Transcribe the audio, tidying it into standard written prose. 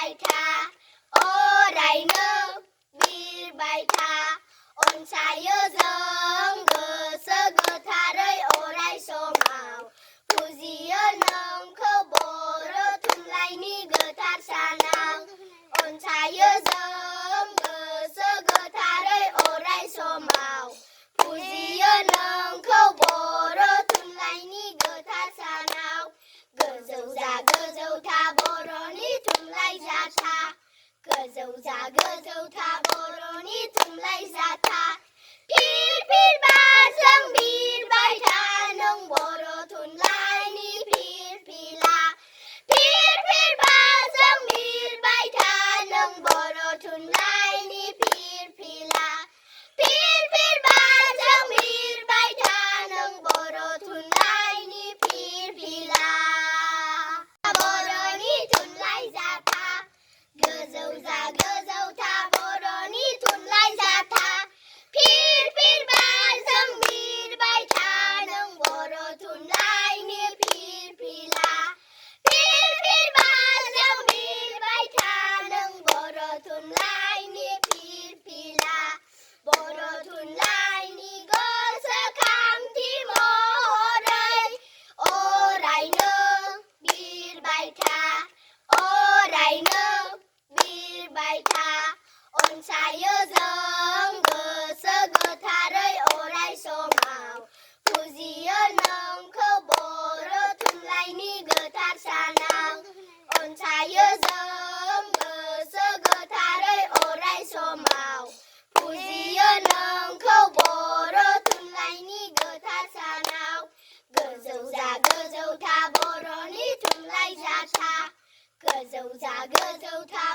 था अरायनो बिरबाय था अनसायो जों गोसो गोथारै अराय समाव फुजियो नोंखौ बर' थुनलाइनि गोथार सानाव अनसायो जों गोसो गोथारै अराय समाव फुजियो नोंखौ बर' थुनलाइनि गोथार सानाव गोजौ जा गोजौ था बर'नि थुनलाइ जाथा गोजौ जा गोजौ था बर'नि थुनलाइ जाथा फिर बारजों बिरबाय था नों बर' थुनलाइनि फिरफिला फिर बारजों बिरबाय था नों बर' थुनलाइनि फिरफिला फिर बारजों बिरबाय था नों बर' थुनलाइनि फिरफिला बर'नि थुनलाइ जाथा गोजौ जा गोजौ था बर'नि थुनलाइ जाथा फिर बारजों बिरबाय था नों बर' थुनलाइनि फिरफिला फिर बारजों बिरबाय था नों बर' थुनलाइनि फिरफिला बर' थुनलाइनि गोसोखांथि महरै अरायनो बिरबाय था अरायनो बिरबाय था अनसायो जों गोसो गोथारै अराय समाव फुजियो नोंखौ बर' थुनलाइनि गोथार सानाव अनसायो जों गोसो गोथारै अराय समाव फुजियो नोंखौ बर' थुनलाइनि गोथार सानाव गोजौ जा गोजौ था बर'नि थुनलाइ जाथा गोजौ जा गोजौ था